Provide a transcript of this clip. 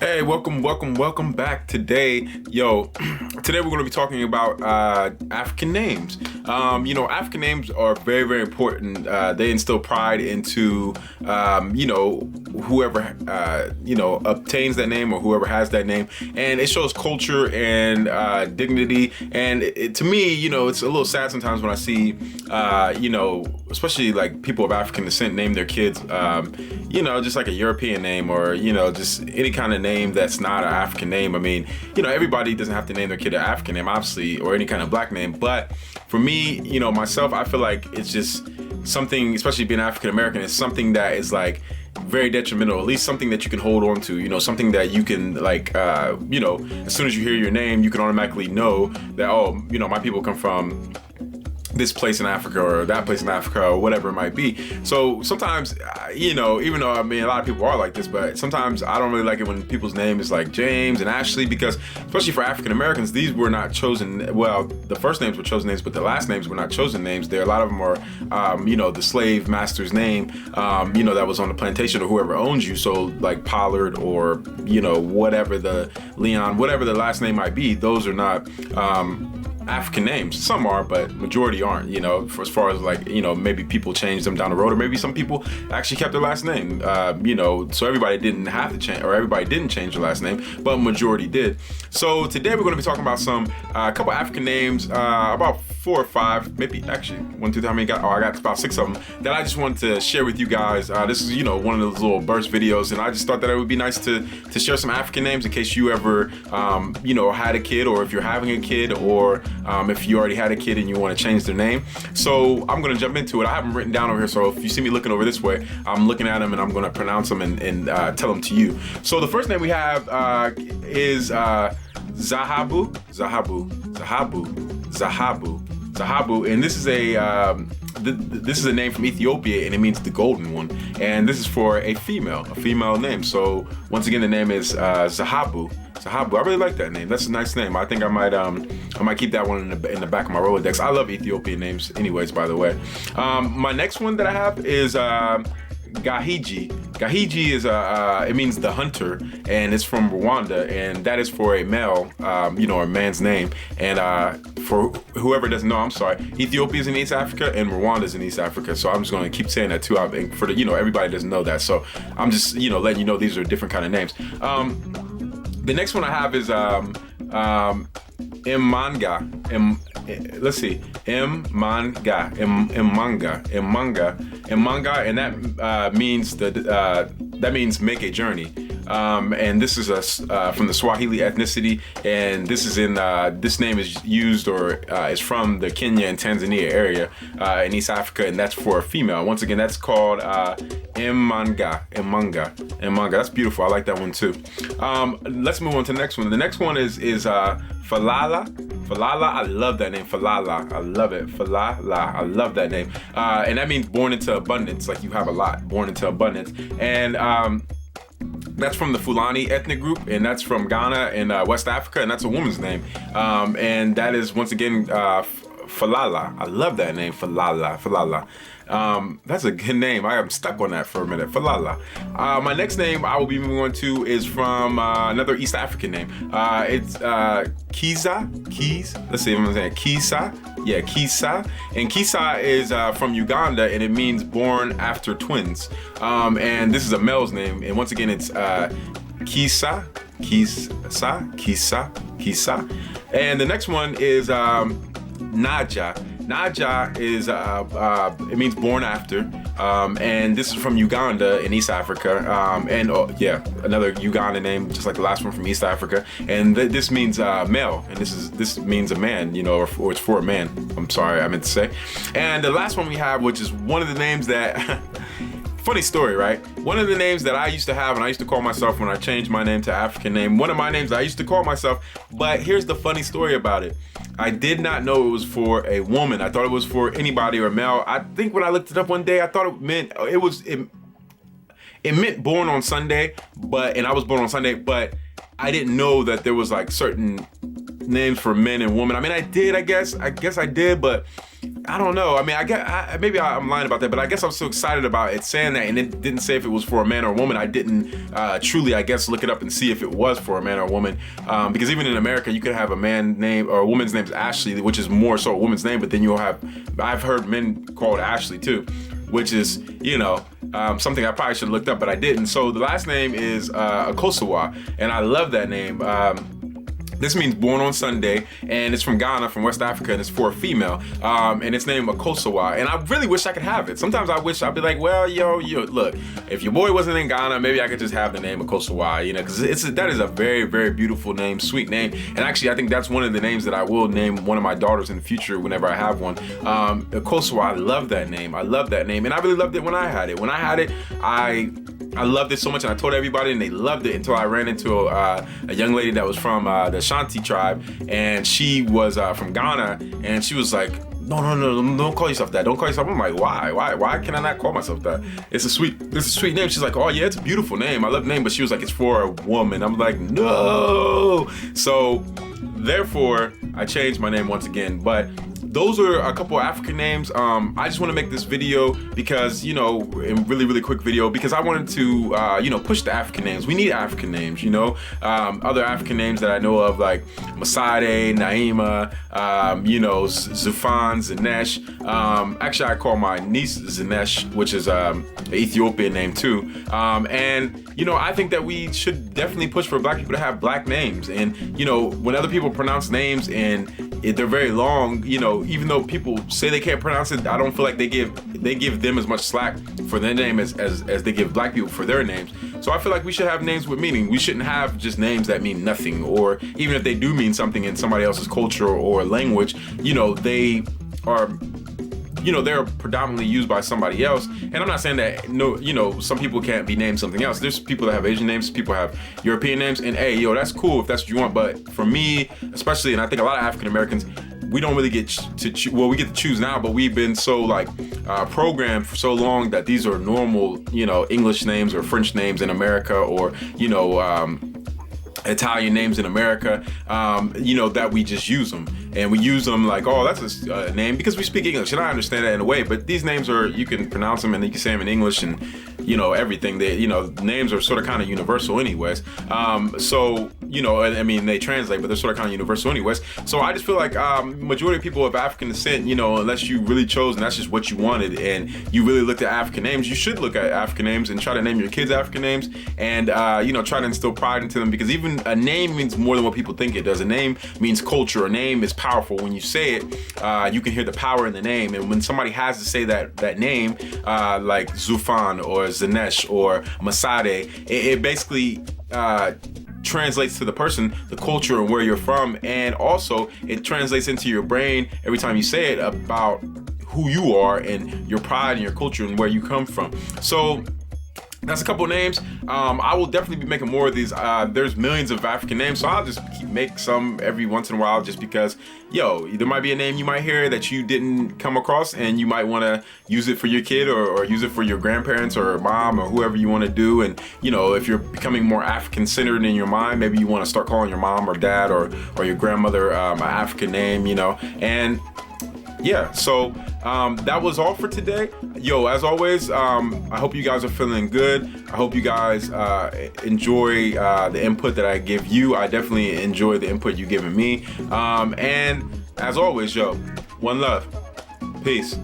Hey, welcome back. Today we're going to be talking about African names. African names are very, very important. They instill pride into, whoever, obtains that name or whoever has that name. And it shows culture and dignity. And to me, it's a little sad sometimes when I see, especially like people of African descent name their kids, just like a European name or, just any kind of name that's not an African name. I mean, everybody doesn't have to name their kid an African name, obviously, or any kind of black name. But for me, myself, I feel like it's just something, especially being African American, it's something that is like very detrimental, at least something that you can hold on to, something that you can as soon as you hear your name, you can automatically know that, my people come from this place in Africa or that place in Africa or whatever it might be. So sometimes, even though a lot of people are like this, but sometimes I don't really like it when people's name is like James and Ashley, because especially for African Americans, these were not chosen. Well, the first names were chosen names, but the last names were not chosen names. A lot of them are, the slave master's name, that was on the plantation or whoever owns you. So like Pollard or, whatever the Leon, whatever the last name might be, those are not, African names. Some are, but majority aren't, for as far as like, maybe people change them down the road, or maybe some people actually kept their last name, so everybody didn't have to change, or everybody didn't change their last name, but majority did. So today we're going to be talking about a couple African names, about 4 or 5, maybe actually 1, 2, 3, how many got? I got about 6 of them that I just wanted to share with you guys. This is, one of those little burst videos, and I just thought that it would be nice to share some African names in case you ever, had a kid, or if you're having a kid, or if you already had a kid and you want to change their name. So I'm going to jump into it. I have them written down over here, so if you see me looking over this way, I'm looking at them and I'm going to pronounce them and tell them to you. So the first name we have is Zahabu, and this is a name from Ethiopia, and it means the golden one. And this is for a female name. So once again, the name is Zahabu. I really like that name. That's a nice name. I think I might keep that one in the back of my Rolodex. I love Ethiopian names anyways, by the way. My next one that I have is Gahiji. Gahiji is it means the hunter, and it's from Rwanda, and that is for a male, a man's name. And for whoever doesn't know, I'm sorry, Ethiopia is in East Africa and Rwanda is in East Africa. So I'm just going to keep saying that too. For everybody doesn't know that. So I'm just letting you know these are different kind of names. The next one I have is Mmanga. Mmanga, and that means make a journey. And this is from the Swahili ethnicity, and this name is used or is from the Kenya and Tanzania area in East Africa, and that's for a female. Once again, that's called Mmanga. That's beautiful. I like that one too. Let's move on to the next one. The next one is Falada. I love that name. Falada. I love it. Falala. I love that name. And that means born into abundance, like you have a lot, born into abundance. And that's from the Fulani ethnic group, and that's from Ghana in West Africa, and that's a woman's name. And that is, once again, Falala. I love that name, Falala. That's a good name. I am stuck on that for a minute. Falala. My next name I will be moving on to is from another East African name. It's Kisa. Let's see if I'm saying Kisa. Yeah, Kisa. And Kisa is from Uganda, and it means born after twins. And this is a male's name. And once again, it's Kisa. And the next one is Naja. Naja is it means born after, and this is from Uganda in East Africa, and another Uganda name, just like the last one from East Africa, and this means male, and this means a man, or it's for a man. I'm sorry, I meant to say. And the last one we have, which is one of the names that funny story, right? One of the names that I used to have, and I used to call myself when I changed my name to African name, one of my names I used to call myself, but here's the funny story about it. I did not know it was for a woman. I thought it was for anybody or male. I think when I looked it up one day, I thought it meant it meant born on Sunday, and I was born on Sunday, but I didn't know that there was like certain names for men and women. I mean, I guess I did, but I don't know. I mean, maybe I'm lying about that, but I guess I'm so excited about it saying that, and it didn't say if it was for a man or a woman. I didn't truly, I guess, look it up and see if it was for a man or a woman, because even in America, you could have a man name or a woman's name's Ashley, which is more so a woman's name, but then you'll have, I've heard men called Ashley too, which is, something I probably should have looked up, but I didn't. So the last name is Akosawa, and I love that name. This means born on Sunday, and it's from Ghana, from West Africa, and it's for a female, and it's named Akosawa, and I really wish I could have it. Sometimes I wish I'd be like, well, look, if your boy wasn't in Ghana, maybe I could just have the name Akosawa, because that is a very, very beautiful name, sweet name, and actually I think that's one of the names that I will name one of my daughters in the future whenever I have one. Akosawa, I love that name. I love that name, and I really loved it when I had it. When I had it, I loved it so much, and I told everybody, and they loved it until I ran into a young lady that was from the Shanti tribe, and she was from Ghana, and she was like, no, don't call yourself that. Don't call yourself. I'm like, why can I not call myself that? It's a sweet name. She's like, oh yeah, it's a beautiful name. I love the name, but she was like, it's for a woman. I'm like, no. So therefore, I changed my name once again, but those are a couple of African names. I just want to make this video because, a really, really quick video, because I wanted to, push the African names. We need African names, other African names that I know of, like Masade, Naima, Zufan, Zanesh. Actually, I call my niece Zanesh, which is an Ethiopian name too. And, I think that we should definitely push for Black people to have Black names. And, when other people pronounce names and they're very long, even though people say they can't pronounce it, I don't feel like they give them as much slack for their name as they give Black people for their names. So I feel like we should have names with meaning. We shouldn't have just names that mean nothing, or even if they do mean something in somebody else's culture or language, they are, they're predominantly used by somebody else. And I'm not saying that, some people can't be named something else. There's people that have Asian names, people have European names, and hey, that's cool if that's what you want. But for me, especially, and I think a lot of African Americans, we don't really get to we get to choose now, but we've been so programmed for so long that these are normal, English names or French names in America, or, Italian names in America, that we just use them. And we use them like, oh, that's a name, because we speak English, and I understand that in a way, but these names you can pronounce them and you can say them in English and, everything. Names are sort of kind of universal anyways. So, they translate, but they're sort of kind of universal anyways. So I just feel like majority of people of African descent, unless you really chose and that's just what you wanted and you really looked at African names, you should look at African names and try to name your kids African names, and, try to instill pride into them, because even a name means more than what people think it does. A name means culture. A name is powerful. When you say it, you can hear the power in the name. And when somebody has to say that name, like Zufan or Zanesh or Masade, it basically translates to the person, the culture, and where you're from. And also it translates into your brain every time you say it about who you are and your pride and your culture and where you come from. So that's a couple names. I will definitely be making more of these. There's millions of African names, so I'll just make some every once in a while, just because, there might be a name you might hear that you didn't come across, and you might want to use it for your kid or use it for your grandparents or mom or whoever you want to do. And, if you're becoming more African-centered in your mind, maybe you want to start calling your mom or dad or your grandmother an African name, and yeah, so that was all for today. As always, I hope you guys are feeling good. I hope you guys enjoy the input that I give you. I definitely enjoy the input you've given me. And as always, one love. Peace.